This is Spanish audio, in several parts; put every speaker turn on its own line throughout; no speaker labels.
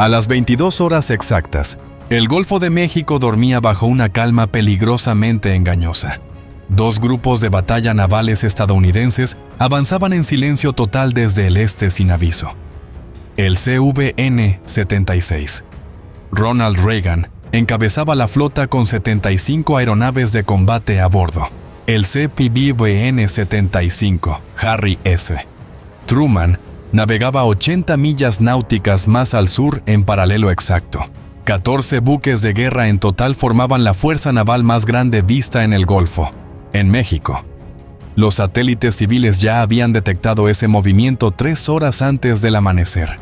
A las 22 horas exactas, el Golfo de México dormía bajo una calma peligrosamente engañosa. Dos grupos de batalla navales estadounidenses avanzaban en silencio total desde el este sin aviso. El CVN-76. Ronald Reagan encabezaba la flota con 75 aeronaves de combate a bordo. El CPBVN-75, Harry S. Truman, navegaba 80 millas náuticas más al sur en paralelo exacto. 14 buques de guerra en total formaban la fuerza naval más grande vista en el Golfo, en México. Los satélites civiles ya habían detectado ese movimiento 3 horas antes del amanecer.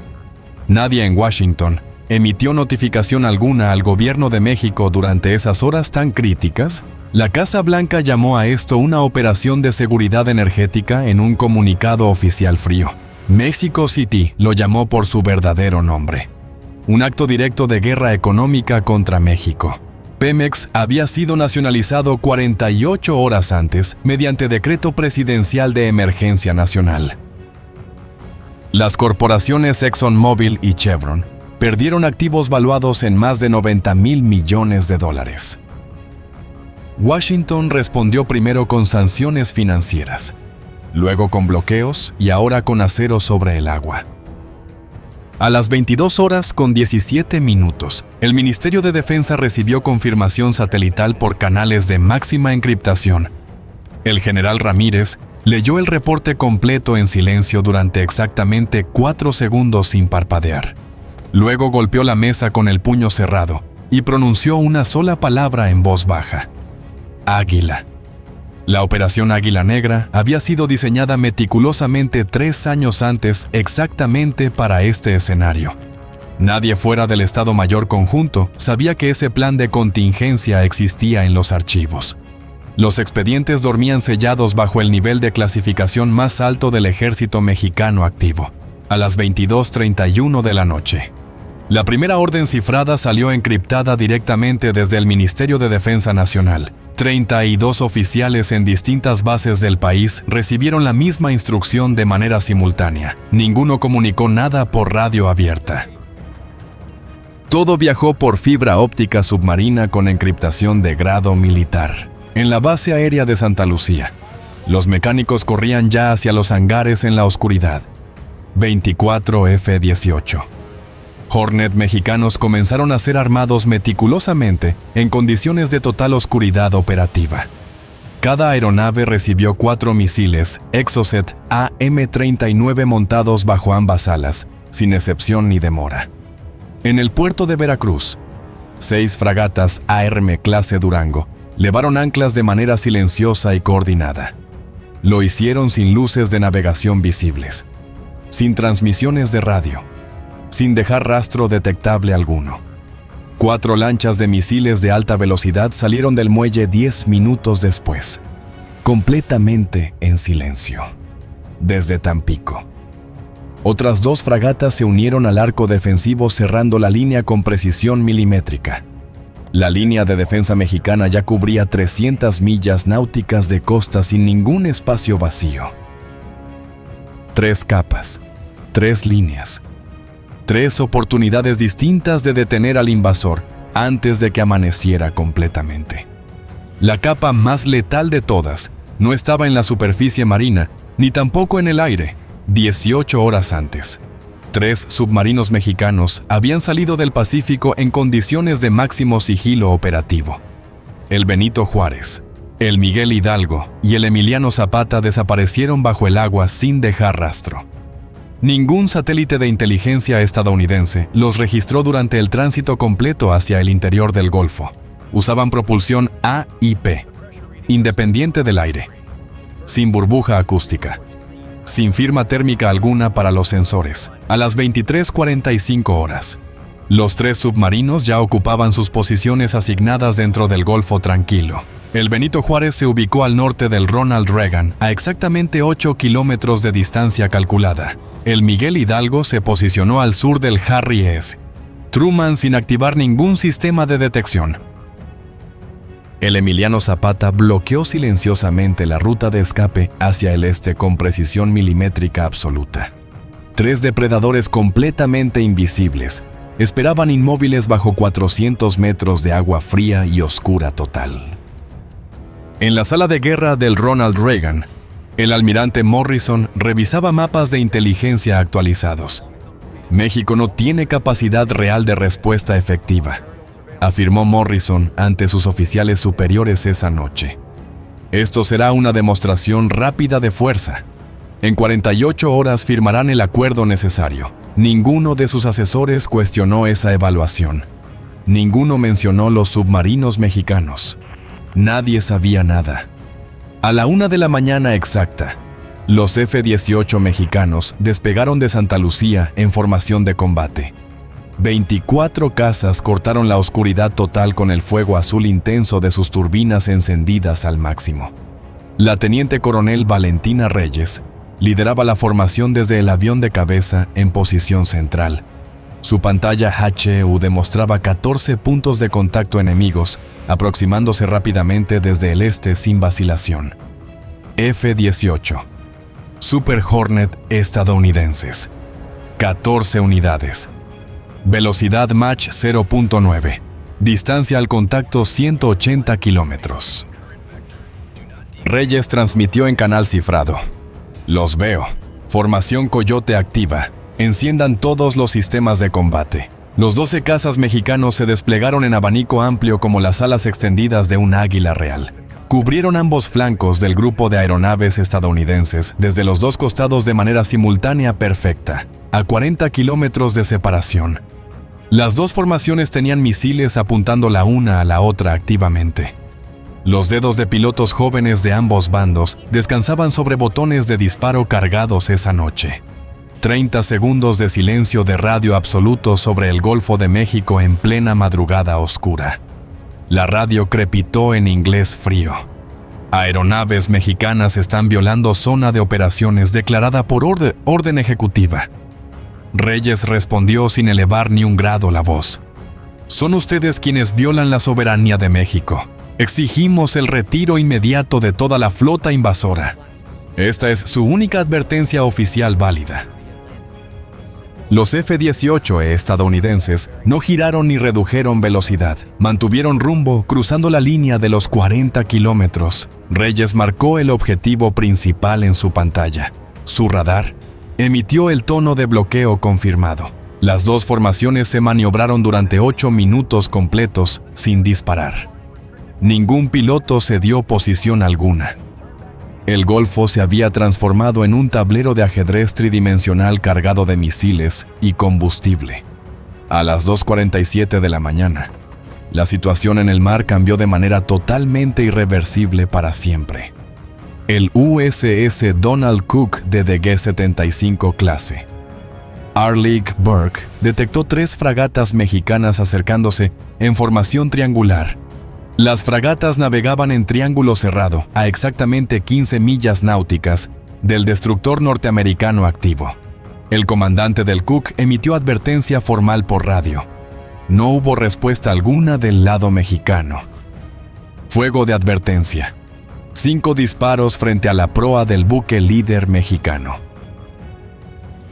Nadie en Washington emitió notificación alguna al gobierno de México durante esas horas tan críticas. La Casa Blanca llamó a esto una operación de seguridad energética en un comunicado oficial frío. Mexico City lo llamó por su verdadero nombre. Un acto directo de guerra económica contra México. Pemex había sido nacionalizado 48 horas antes mediante decreto presidencial de emergencia nacional. Las corporaciones ExxonMobil y Chevron perdieron activos valuados en más de $90,000 millones. Washington respondió primero con sanciones financieras, luego con bloqueos y ahora con acero sobre el agua. A las 22 horas con 17 minutos, el Ministerio de Defensa recibió confirmación satelital por canales de máxima encriptación. El general Ramírez leyó el reporte completo en silencio durante exactamente 4 segundos sin parpadear. Luego golpeó la mesa con el puño cerrado y pronunció una sola palabra en voz baja: Águila. La Operación Águila Negra había sido diseñada meticulosamente 3 años antes exactamente para este escenario. Nadie fuera del Estado Mayor Conjunto sabía que ese plan de contingencia existía en los archivos. Los expedientes dormían sellados bajo el nivel de clasificación más alto del ejército mexicano activo, a las 22:31 de la noche. La primera orden cifrada salió encriptada directamente desde el Ministerio de Defensa Nacional. 32 oficiales en distintas bases del país recibieron la misma instrucción de manera simultánea. Ninguno comunicó nada por radio abierta. Todo viajó por fibra óptica submarina con encriptación de grado militar. En la base aérea de Santa Lucía, los mecánicos corrían ya hacia los hangares en la oscuridad. 24 F-18. Hornet mexicanos comenzaron a ser armados meticulosamente en condiciones de total oscuridad operativa. Cada aeronave recibió 4 misiles Exocet AM-39 montados bajo ambas alas, sin excepción ni demora. En el puerto de Veracruz, 6 fragatas ARM clase Durango levaron anclas de manera silenciosa y coordinada. Lo hicieron sin luces de navegación visibles, sin transmisiones de radio, sin dejar rastro detectable alguno. 4 lanchas de misiles de alta velocidad salieron del muelle 10 minutos después, completamente en silencio, desde Tampico. Otras 2 fragatas se unieron al arco defensivo cerrando la línea con precisión milimétrica. La línea de defensa mexicana ya cubría 300 millas náuticas de costa sin ningún espacio vacío. 3 capas, 3 líneas, 3 oportunidades distintas de detener al invasor antes de que amaneciera completamente. La capa más letal de todas no estaba en la superficie marina, ni tampoco en el aire, 18 horas antes. 3 submarinos mexicanos habían salido del Pacífico en condiciones de máximo sigilo operativo. El Benito Juárez, el Miguel Hidalgo y el Emiliano Zapata desaparecieron bajo el agua sin dejar rastro. Ningún satélite de inteligencia estadounidense los registró durante el tránsito completo hacia el interior del Golfo. Usaban propulsión A y P, independiente del aire, sin burbuja acústica, sin firma térmica alguna para los sensores. A las 23:45 horas, los 3 submarinos ya ocupaban sus posiciones asignadas dentro del Golfo Tranquilo. El Benito Juárez se ubicó al norte del Ronald Reagan, a exactamente 8 kilómetros de distancia calculada. El Miguel Hidalgo se posicionó al sur del Harry S. Truman sin activar ningún sistema de detección. El Emiliano Zapata bloqueó silenciosamente la ruta de escape hacia el este con precisión milimétrica absoluta. 3 depredadores completamente invisibles esperaban inmóviles bajo 400 metros de agua fría y oscura total. En la sala de guerra del Ronald Reagan, el almirante Morrison revisaba mapas de inteligencia actualizados. México no tiene capacidad real de respuesta efectiva, afirmó Morrison ante sus oficiales superiores esa noche. Esto será una demostración rápida de fuerza. En 48 horas firmarán el acuerdo necesario. Ninguno de sus asesores cuestionó esa evaluación. Ninguno mencionó los submarinos mexicanos. Nadie sabía nada. A la 1 de la mañana exacta, los F-18 mexicanos despegaron de Santa Lucía en formación de combate. 24 cazas cortaron la oscuridad total con el fuego azul intenso de sus turbinas encendidas al máximo. La teniente coronel Valentina Reyes lideraba la formación desde el avión de cabeza en posición central. Su pantalla HU demostraba 14 puntos de contacto enemigos, aproximándose rápidamente desde el este sin vacilación. F-18. Super Hornet estadounidenses. 14 unidades. Velocidad Mach 0.9. Distancia al contacto 180 kilómetros. Reyes transmitió en canal cifrado. Los veo. Formación Coyote activa. Enciendan todos los sistemas de combate. Los 12 cazas mexicanos se desplegaron en abanico amplio como las alas extendidas de un águila real. Cubrieron ambos flancos del grupo de aeronaves estadounidenses desde los dos costados de manera simultánea perfecta, a 40 kilómetros de separación. Las dos formaciones tenían misiles apuntando la una a la otra activamente. Los dedos de pilotos jóvenes de ambos bandos descansaban sobre botones de disparo cargados esa noche. 30 segundos de silencio de radio absoluto sobre el Golfo de México en plena madrugada oscura. La radio crepitó en inglés frío. Aeronaves mexicanas están violando zona de operaciones declarada por orden ejecutiva. Reyes respondió sin elevar ni un grado la voz. Son ustedes quienes violan la soberanía de México. Exigimos el retiro inmediato de toda la flota invasora. Esta es su única advertencia oficial válida. Los F-18 estadounidenses no giraron ni redujeron velocidad. Mantuvieron rumbo cruzando la línea de los 40 kilómetros. Reyes marcó el objetivo principal en su pantalla. Su radar emitió el tono de bloqueo confirmado. Las dos formaciones se maniobraron durante 8 minutos completos sin disparar. Ningún piloto se dio posición alguna. El Golfo se había transformado en un tablero de ajedrez tridimensional cargado de misiles y combustible. A las 2:47 de la mañana, la situación en el mar cambió de manera totalmente irreversible para siempre. El USS Donald Cook de DG-75 clase Arleigh Burke detectó 3 fragatas mexicanas acercándose en formación triangular. Las fragatas navegaban en triángulo cerrado a exactamente 15 millas náuticas del destructor norteamericano activo. El comandante del Cook emitió advertencia formal por radio. No hubo respuesta alguna del lado mexicano. Fuego de advertencia. 5 disparos frente a la proa del buque líder mexicano.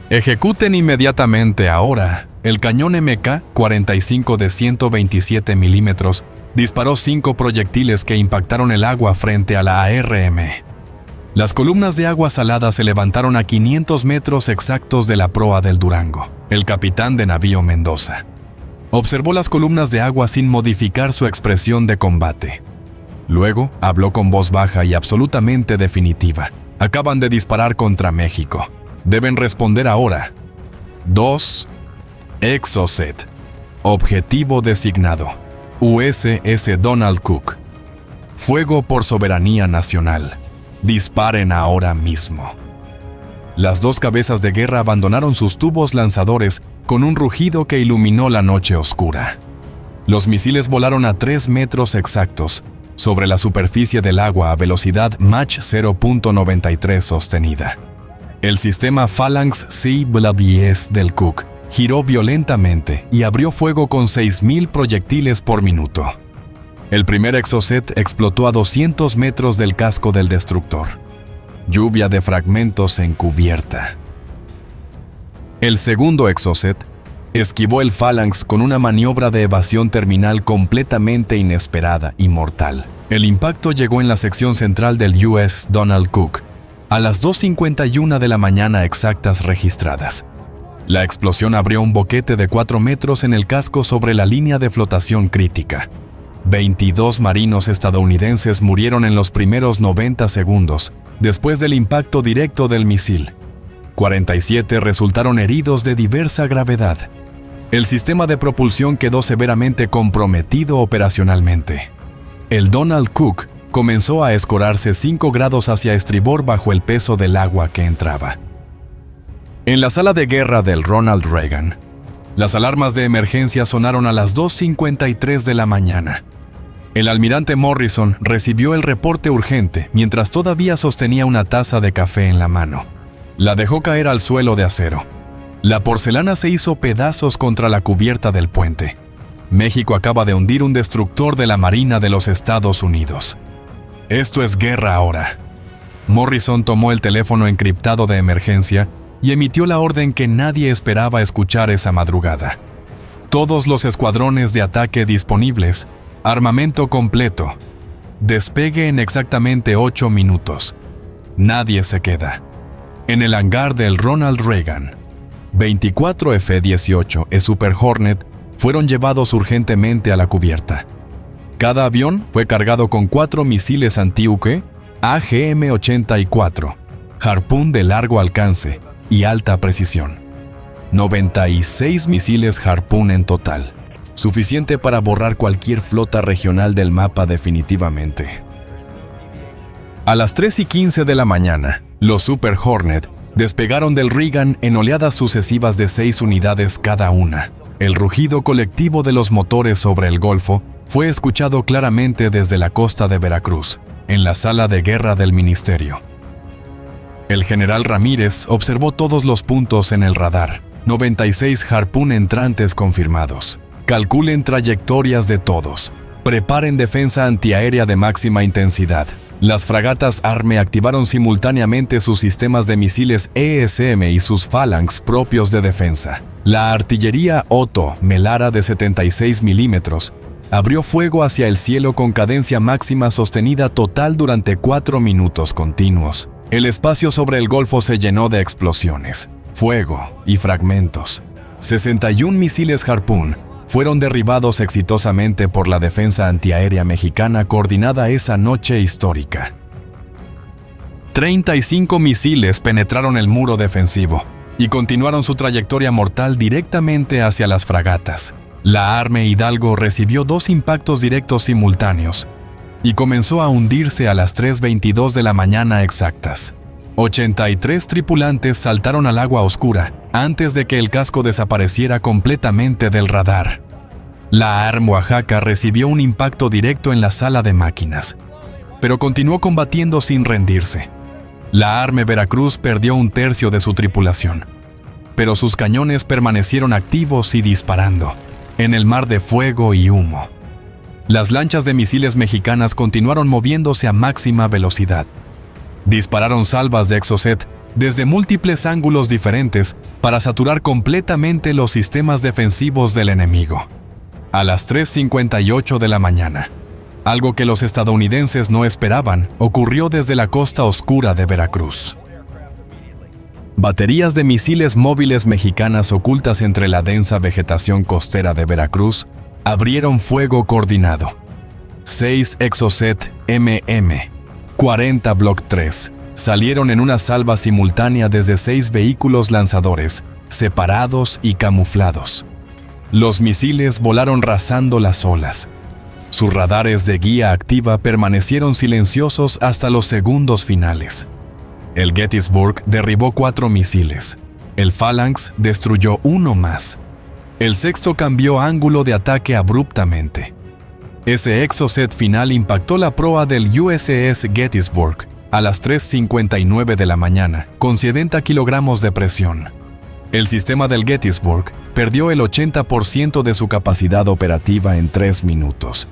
Ejecuten inmediatamente ahora. El cañón MK-45 de 127 milímetros disparó 5 proyectiles que impactaron el agua frente a la ARM. Las columnas de agua salada se levantaron a 500 metros exactos de la proa del Durango. El capitán de navío Mendoza observó las columnas de agua sin modificar su expresión de combate. Luego habló con voz baja y absolutamente definitiva. Acaban de disparar contra México. Deben responder ahora. 2. Exocet. Objetivo designado. USS Donald Cook. Fuego por soberanía nacional. Disparen ahora mismo. Las 2 cabezas de guerra abandonaron sus tubos lanzadores con un rugido que iluminó la noche oscura. Los misiles volaron a 3 metros exactos sobre la superficie del agua a velocidad Mach 0.93 sostenida. El sistema Phalanx C-BLABS del Cook giró violentamente y abrió fuego con 6.000 proyectiles por minuto. El primer Exocet explotó a 200 metros del casco del destructor. Lluvia de fragmentos encubierta. El segundo Exocet esquivó el Phalanx con una maniobra de evasión terminal completamente inesperada y mortal. El impacto llegó en la sección central del U.S. Donald Cook a las 2:51 de la mañana exactas registradas. La explosión abrió un boquete de 4 metros en el casco sobre la línea de flotación crítica. 22 marinos estadounidenses murieron en los primeros 90 segundos después del impacto directo del misil. 47 resultaron heridos de diversa gravedad. El sistema de propulsión quedó severamente comprometido operacionalmente. El Donald Cook comenzó a escorarse 5 grados hacia estribor bajo el peso del agua que entraba. En la sala de guerra del Ronald Reagan, las alarmas de emergencia sonaron a las 2:53 de la mañana. El almirante Morrison recibió el reporte urgente mientras todavía sostenía una taza de café en la mano. La dejó caer al suelo de acero. La porcelana se hizo pedazos contra la cubierta del puente. México acaba de hundir un destructor de la Marina de los Estados Unidos. Esto es guerra ahora. Morrison tomó el teléfono encriptado de emergencia y emitió la orden que nadie esperaba escuchar esa madrugada. Todos los escuadrones de ataque disponibles, armamento completo. Despegue en exactamente 8 minutos. Nadie se queda. En el hangar del Ronald Reagan, 24 F-18 Super Hornet fueron llevados urgentemente a la cubierta. Cada avión fue cargado con 4 misiles antibuque AGM-84, Harpoon de largo alcance y alta precisión. 96 misiles Harpoon en total, suficiente para borrar cualquier flota regional del mapa definitivamente. A las 3:15 de la mañana, los Super Hornet despegaron del Reagan en oleadas sucesivas de 6 unidades cada una. El rugido colectivo de los motores sobre el Golfo fue escuchado claramente desde la costa de Veracruz, en la sala de guerra del ministerio. El general Ramírez observó todos los puntos en el radar. 96 Harpoon entrantes confirmados. Calculen trayectorias de todos. Preparen defensa antiaérea de máxima intensidad. Las fragatas Arme activaron simultáneamente sus sistemas de misiles ESM y sus Phalanx propios de defensa. La artillería Otto Melara de 76 milímetros abrió fuego hacia el cielo con cadencia máxima sostenida total durante 4 minutos continuos. El espacio sobre el Golfo se llenó de explosiones, fuego y fragmentos. 61 misiles Harpoon fueron derribados exitosamente por la defensa antiaérea mexicana coordinada esa noche histórica. 35 misiles penetraron el muro defensivo y continuaron su trayectoria mortal directamente hacia las fragatas. La Arme Hidalgo recibió 2 impactos directos simultáneos y comenzó a hundirse a las 3:22 de la mañana exactas. 83 tripulantes saltaron al agua oscura antes de que el casco desapareciera completamente del radar. La ARM Oaxaca recibió un impacto directo en la sala de máquinas, pero continuó combatiendo sin rendirse. La ARM Veracruz perdió 1/3 de su tripulación, pero sus cañones permanecieron activos y disparando en el mar de fuego y humo. Las lanchas de misiles mexicanas continuaron moviéndose a máxima velocidad. Dispararon salvas de Exocet desde múltiples ángulos diferentes para saturar completamente los sistemas defensivos del enemigo. A las 3:58 de la mañana, algo que los estadounidenses no esperaban, ocurrió desde la costa oscura de Veracruz. Baterías de misiles móviles mexicanas ocultas entre la densa vegetación costera de Veracruz abrieron fuego coordinado. 6 Exocet MM 40 Block 3 salieron en una salva simultánea desde 6 vehículos lanzadores, separados y camuflados. Los misiles volaron rasando las olas. Sus radares de guía activa permanecieron silenciosos hasta los segundos finales. El Gettysburg derribó 4 misiles. El Phalanx destruyó 1 más. El sexto cambió ángulo de ataque abruptamente. Ese Exocet final impactó la proa del USS Gettysburg a las 3:59 de la mañana, con 70 kilogramos de presión. El sistema del Gettysburg perdió el 80% de su capacidad operativa en 3 minutos.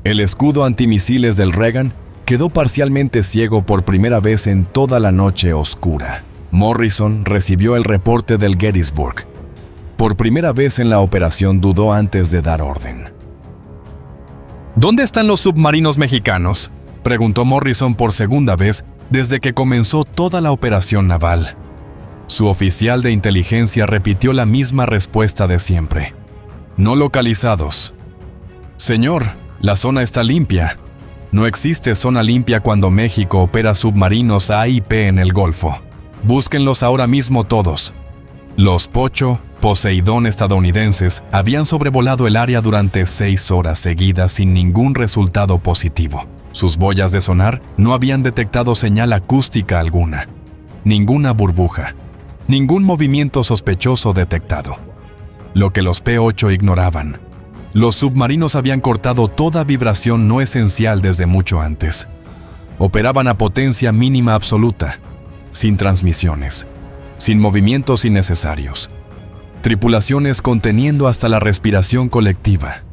El escudo antimisiles del Reagan quedó parcialmente ciego por primera vez en toda la noche oscura. Morrison recibió el reporte del Gettysburg. Por primera vez en la operación dudó antes de dar orden. ¿Dónde están los submarinos mexicanos?, preguntó Morrison por segunda vez desde que comenzó toda la operación naval. Su oficial de inteligencia repitió la misma respuesta de siempre. No localizados. Señor, la zona está limpia. No existe zona limpia cuando México opera submarinos AIP en el Golfo. Búsquenlos ahora mismo todos. Los Poseidón estadounidenses habían sobrevolado el área durante 6 horas seguidas sin ningún resultado positivo. Sus boyas de sonar no habían detectado señal acústica alguna, ninguna burbuja, ningún movimiento sospechoso detectado. Lo que los P-8 ignoraban. Los submarinos habían cortado toda vibración no esencial desde mucho antes. Operaban a potencia mínima absoluta, sin transmisiones, sin movimientos innecesarios. Tripulaciones conteniendo hasta la respiración colectiva.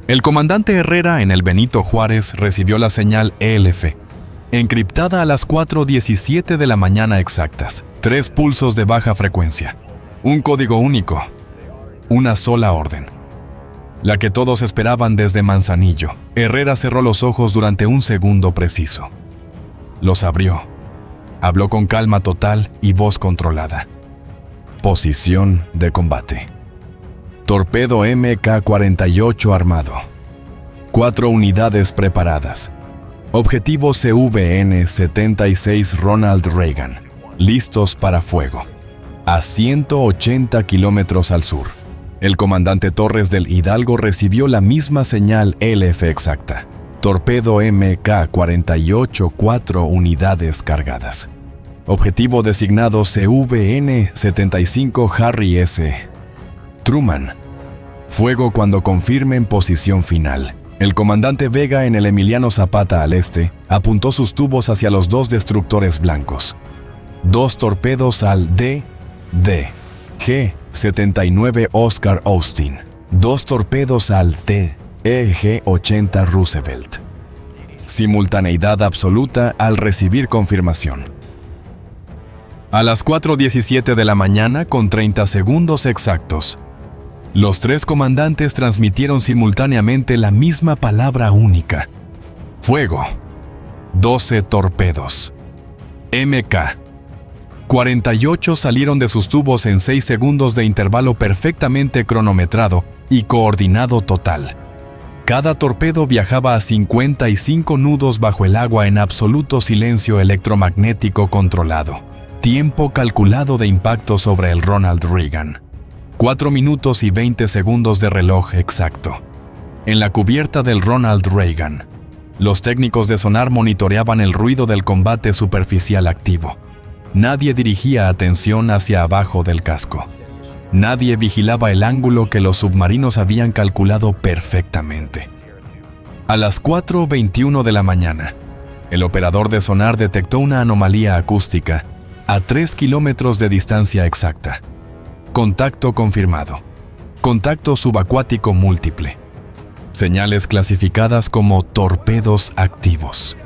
El comandante Herrera en el Benito Juárez recibió la señal ELF, encriptada a las 4:17 de la mañana exactas. 3 pulsos de baja frecuencia. Un código único. Una sola orden. La que todos esperaban desde Manzanillo. Herrera cerró los ojos durante un segundo preciso. Los abrió. Habló con calma total y voz controlada. Posición de combate. Torpedo MK-48 armado. 4 unidades preparadas. Objetivo CVN-76 Ronald Reagan. Listos para fuego. A 180 kilómetros al sur. El comandante Torres del Hidalgo recibió la misma señal LF exacta. Torpedo MK-48, 4 unidades cargadas. Objetivo designado CVN-75 Harry S. Truman. Fuego cuando confirmen posición final. El comandante Vega en el Emiliano Zapata al este apuntó sus tubos hacia los 2 destructores blancos. 2 torpedos al G-79 Oscar Austin. 2 torpedos al DEG-80 Roosevelt. Simultaneidad absoluta al recibir confirmación. A las 4:17 de la mañana con 30 segundos exactos, los 3 comandantes transmitieron simultáneamente la misma palabra única. Fuego. 12 torpedos. MK. 48 salieron de sus tubos en 6 segundos de intervalo perfectamente cronometrado y coordinado total. Cada torpedo viajaba a 55 nudos bajo el agua en absoluto silencio electromagnético controlado. Tiempo calculado de impacto sobre el Ronald Reagan. 4 minutos y 20 segundos de reloj exacto. En la cubierta del Ronald Reagan, los técnicos de sonar monitoreaban el ruido del combate superficial activo. Nadie dirigía atención hacia abajo del casco. Nadie vigilaba el ángulo que los submarinos habían calculado perfectamente. A las 4:21 de la mañana, el operador de sonar detectó una anomalía acústica a 3 kilómetros de distancia exacta. Contacto confirmado. Contacto subacuático múltiple. Señales clasificadas como torpedos activos.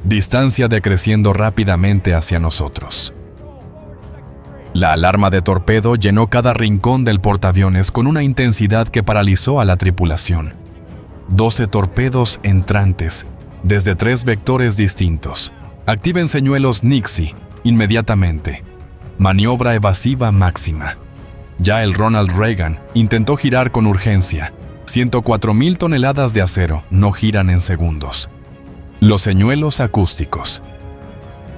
Distancia decreciendo rápidamente hacia nosotros. La alarma de torpedo llenó cada rincón del portaaviones con una intensidad que paralizó a la tripulación. 12 torpedos entrantes, desde 3 vectores distintos. Activen señuelos Nixie, inmediatamente. Maniobra evasiva máxima. Ya el Ronald Reagan intentó girar con urgencia. 104.000 toneladas de acero no giran en segundos. Los señuelos acústicos.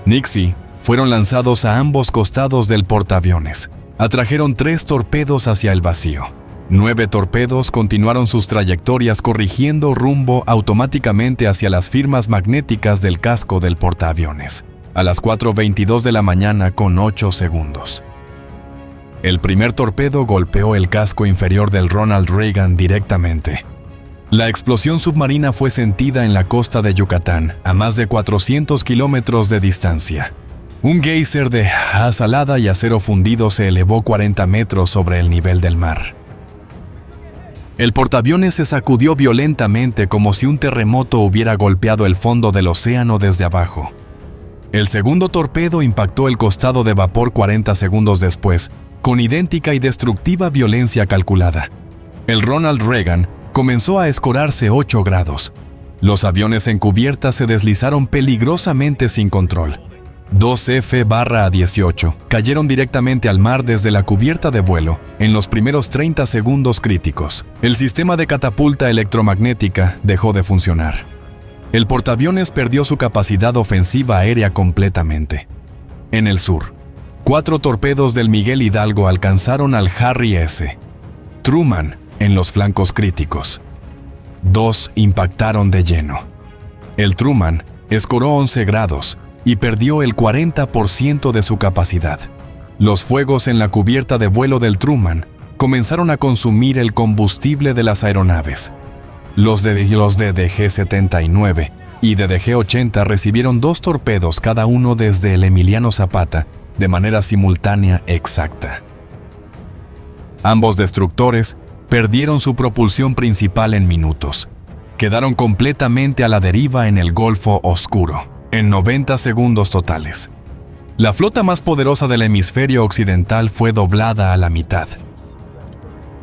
Nixie fueron lanzados a ambos costados del portaaviones. Atrajeron 3 torpedos hacia el vacío. 9 torpedos continuaron sus trayectorias corrigiendo rumbo automáticamente hacia las firmas magnéticas del casco del portaaviones. A las 4:22 de la mañana con 8 segundos. El primer torpedo golpeó el casco inferior del Ronald Reagan directamente. La explosión submarina fue sentida en la costa de Yucatán, a más de 400 kilómetros de distancia. Un geyser de salada y acero fundido se elevó 40 metros sobre el nivel del mar. El portaaviones se sacudió violentamente como si un terremoto hubiera golpeado el fondo del océano desde abajo. El segundo torpedo impactó el costado de vapor 40 segundos después con idéntica y destructiva violencia calculada. El Ronald Reagan comenzó a escorarse 8 grados. Los aviones en cubierta se deslizaron peligrosamente sin control. 2 F/A-18 cayeron directamente al mar desde la cubierta de vuelo en los primeros 30 segundos críticos. El sistema de catapulta electromagnética dejó de funcionar. El portaaviones perdió su capacidad ofensiva aérea completamente. En el sur, 4 torpedos del Miguel Hidalgo alcanzaron al Harry S. Truman en los flancos críticos. 2 impactaron de lleno. El Truman escoró 11 grados y perdió el 40% de su capacidad. Los fuegos en la cubierta de vuelo del Truman comenzaron a consumir el combustible de las aeronaves. Los de DDG-79 y DDG-80 recibieron 2 torpedos cada uno desde el Emiliano Zapata de manera simultánea exacta. Ambos destructores perdieron su propulsión principal en minutos. Quedaron completamente a la deriva en el Golfo Oscuro, en 90 segundos totales. La flota más poderosa del hemisferio occidental fue doblada a la mitad.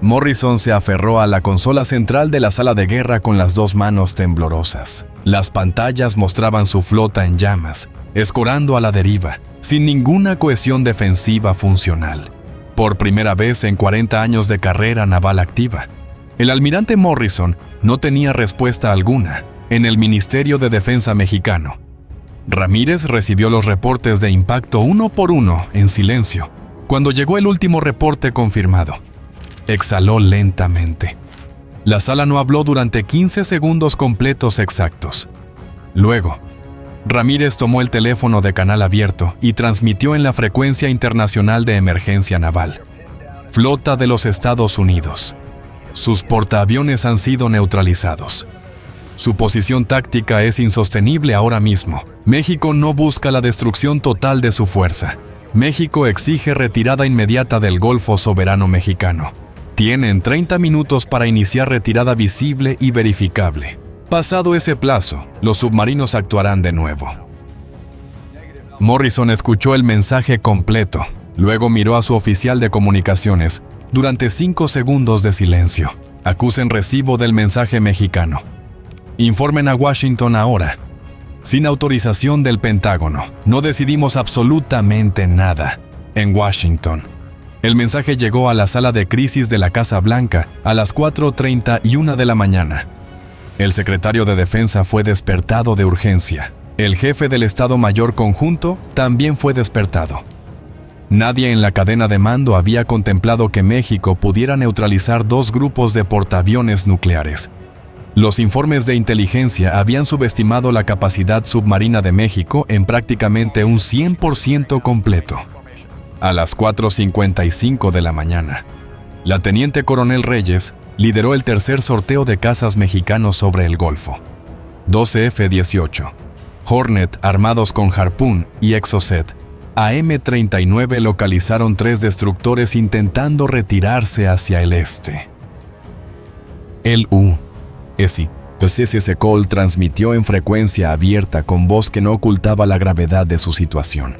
Morrison se aferró a la consola central de la sala de guerra con las 2 manos temblorosas. Las pantallas mostraban su flota en llamas, escorando a la deriva, sin ninguna cohesión defensiva funcional. Por primera vez en 40 años de carrera naval activa, el almirante Morrison no tenía respuesta alguna en el Ministerio de Defensa mexicano. Ramírez recibió los reportes de impacto uno por uno en silencio. Cuando llegó el último reporte confirmado, exhaló lentamente. La sala no habló durante 15 segundos completos exactos. Luego, Ramírez tomó el teléfono de canal abierto y transmitió en la frecuencia internacional de emergencia naval. Flota de los Estados Unidos. Sus portaaviones han sido neutralizados. Su posición táctica es insostenible ahora mismo. México no busca la destrucción total de su fuerza. México exige retirada inmediata del Golfo Soberano mexicano. Tienen 30 minutos para iniciar retirada visible y verificable. Pasado ese plazo, los submarinos actuarán de nuevo. Morrison escuchó el mensaje completo. Luego miró a su oficial de comunicaciones durante 5 segundos de silencio. Acusen recibo del mensaje mexicano. Informen a Washington ahora. Sin autorización del Pentágono, no decidimos absolutamente nada. En Washington. El mensaje llegó a la sala de crisis de la Casa Blanca a las 4:31 de la mañana. El secretario de Defensa fue despertado de urgencia. El jefe del Estado Mayor Conjunto también fue despertado. Nadie en la cadena de mando había contemplado que México pudiera neutralizar 2 grupos de portaaviones nucleares. Los informes de inteligencia habían subestimado la capacidad submarina de México en prácticamente un 100% completo. A las 4:55 de la mañana, la teniente coronel Reyes lideró el tercer sorteo de cazas mexicanos sobre el Golfo. 12 F-18, Hornet armados con Harpoon y Exocet, AM-39 localizaron 3 destructores intentando retirarse hacia el este. El USS Cole transmitió en frecuencia abierta con voz que no ocultaba la gravedad de su situación.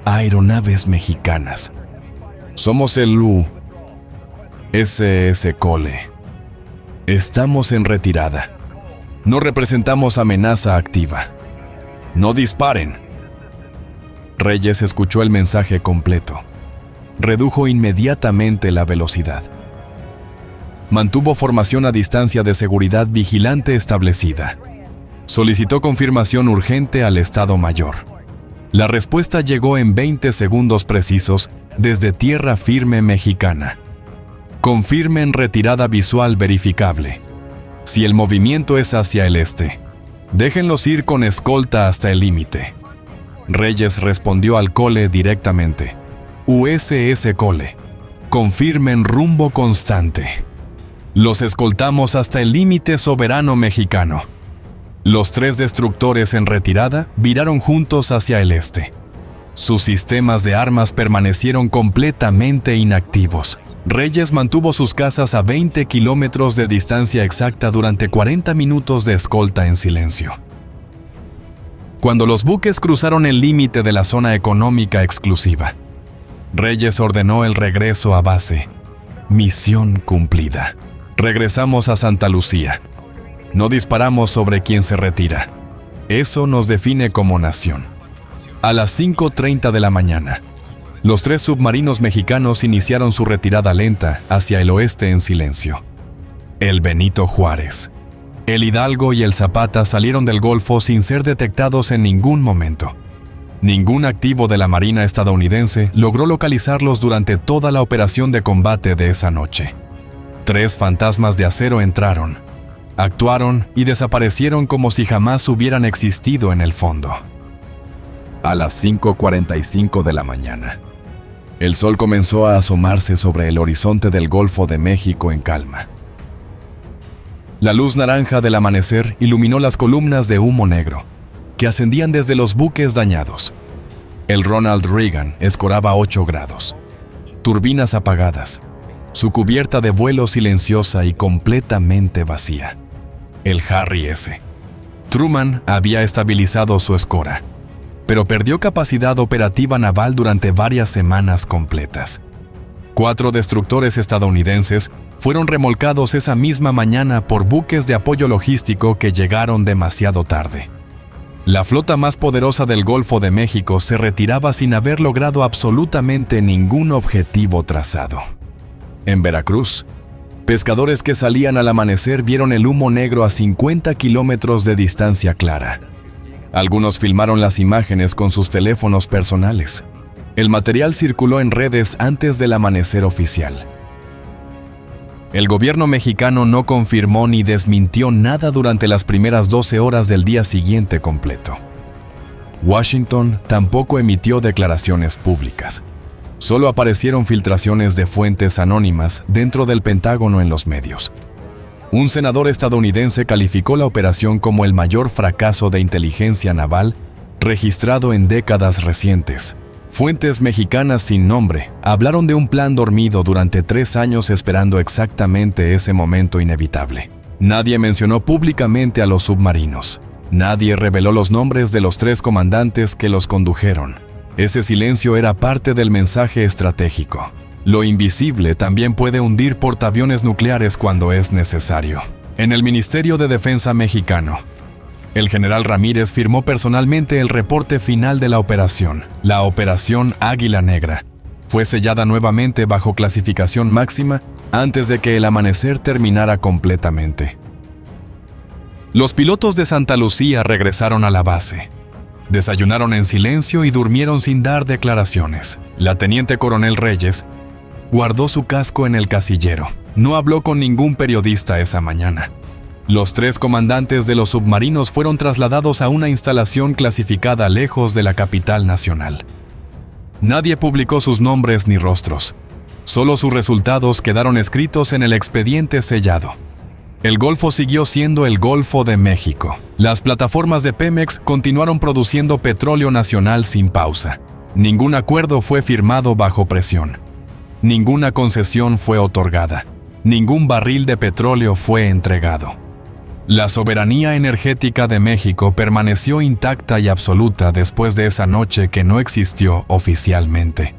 Aeronaves mexicanas. Somos el USS Cole. Estamos en retirada. No representamos amenaza activa. No disparen. Reyes escuchó el mensaje completo. Redujo inmediatamente la velocidad. Mantuvo formación a distancia de seguridad vigilante establecida. Solicitó confirmación urgente al Estado Mayor. La respuesta llegó en 20 segundos precisos desde tierra firme mexicana. Confirmen retirada visual verificable. Si el movimiento es hacia el este, déjenlos ir con escolta hasta el límite. Reyes respondió al Cole directamente. USS Cole, confirmen rumbo constante. Los escoltamos hasta el límite soberano mexicano. Los 3 destructores en retirada viraron juntos hacia el este. Sus sistemas de armas permanecieron completamente inactivos. Reyes mantuvo sus cazas a 20 kilómetros de distancia exacta durante 40 minutos de escolta en silencio. Cuando los buques cruzaron el límite de la zona económica exclusiva, Reyes ordenó el regreso a base. Misión cumplida. Regresamos a Santa Lucía. No disparamos sobre quien se retira. Eso nos define como nación. A las 5:30 de la mañana, los 3 submarinos mexicanos iniciaron su retirada lenta hacia el oeste en silencio. El Benito Juárez, el Hidalgo y el Zapata salieron del Golfo sin ser detectados en ningún momento. Ningún activo de la Marina estadounidense logró localizarlos durante toda la operación de combate de esa noche. 3 fantasmas de acero entraron, actuaron y desaparecieron como si jamás hubieran existido en el fondo. A las 5:45 de la mañana, el sol comenzó a asomarse sobre el horizonte del Golfo de México en calma. La luz naranja del amanecer iluminó las columnas de humo negro que ascendían desde los buques dañados. El Ronald Reagan escoraba 8 grados. Turbinas apagadas, su cubierta de vuelo silenciosa y completamente vacía. El Harry S. Truman había estabilizado su escora, pero perdió capacidad operativa naval durante varias semanas completas. 4 destructores estadounidenses fueron remolcados esa misma mañana por buques de apoyo logístico que llegaron demasiado tarde. La flota más poderosa del Golfo de México se retiraba sin haber logrado absolutamente ningún objetivo trazado. En Veracruz, pescadores que salían al amanecer vieron el humo negro a 50 kilómetros de distancia clara. Algunos filmaron las imágenes con sus teléfonos personales. El material circuló en redes antes del amanecer oficial. El gobierno mexicano no confirmó ni desmintió nada durante las primeras 12 horas del día siguiente completo. Washington tampoco emitió declaraciones públicas. Solo aparecieron filtraciones de fuentes anónimas dentro del Pentágono en los medios. Un senador estadounidense calificó la operación como el mayor fracaso de inteligencia naval registrado en décadas recientes. Fuentes mexicanas sin nombre hablaron de un plan dormido durante 3 años esperando exactamente ese momento inevitable. Nadie mencionó públicamente a los submarinos. Nadie reveló los nombres de los 3 comandantes que los condujeron. Ese silencio era parte del mensaje estratégico. Lo invisible también puede hundir portaaviones nucleares cuando es necesario. En el Ministerio de Defensa mexicano, el general Ramírez firmó personalmente el reporte final de la operación, la Operación Águila Negra. Fue sellada nuevamente bajo clasificación máxima antes de que el amanecer terminara completamente. Los pilotos de Santa Lucía regresaron a la base. Desayunaron en silencio y durmieron sin dar declaraciones. La teniente coronel Reyes guardó su casco en el casillero. No habló con ningún periodista esa mañana. Los 3 comandantes de los submarinos fueron trasladados a una instalación clasificada lejos de la capital nacional. Nadie publicó sus nombres ni rostros. Solo sus resultados quedaron escritos en el expediente sellado. El Golfo siguió siendo el Golfo de México. Las plataformas de Pemex continuaron produciendo petróleo nacional sin pausa. Ningún acuerdo fue firmado bajo presión. Ninguna concesión fue otorgada. Ningún barril de petróleo fue entregado. La soberanía energética de México permaneció intacta y absoluta después de esa noche que no existió oficialmente.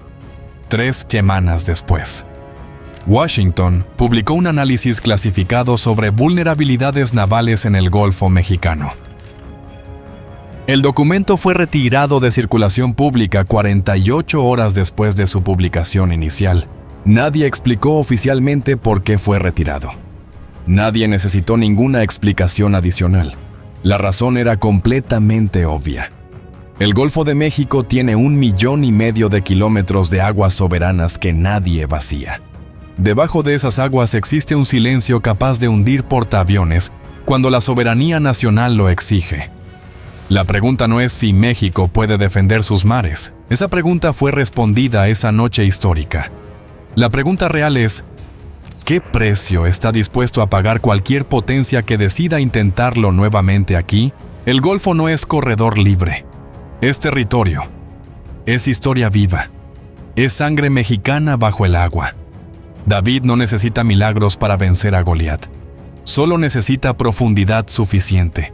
3 semanas después, Washington publicó un análisis clasificado sobre vulnerabilidades navales en el Golfo mexicano. El documento fue retirado de circulación pública 48 horas después de su publicación inicial. Nadie explicó oficialmente por qué fue retirado. Nadie necesitó ninguna explicación adicional. La razón era completamente obvia. El Golfo de México tiene 1,5 millones de kilómetros de aguas soberanas que nadie vacía. Debajo de esas aguas existe un silencio capaz de hundir portaaviones cuando la soberanía nacional lo exige. La pregunta no es si México puede defender sus mares. Esa pregunta fue respondida esa noche histórica. La pregunta real es: ¿qué precio está dispuesto a pagar cualquier potencia que decida intentarlo nuevamente aquí? El Golfo no es corredor libre. Es territorio. Es historia viva. Es sangre mexicana bajo el agua. David no necesita milagros para vencer a Goliat. Solo necesita profundidad suficiente,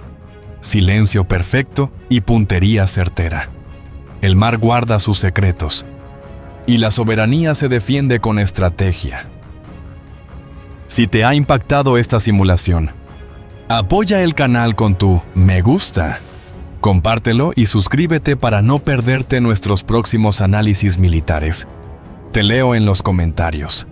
silencio perfecto y puntería certera. El mar guarda sus secretos. y la soberanía se defiende con estrategia. Si te ha impactado esta simulación, apoya el canal con tu me gusta, compártelo y suscríbete para no perderte nuestros próximos análisis militares. Te leo en los comentarios.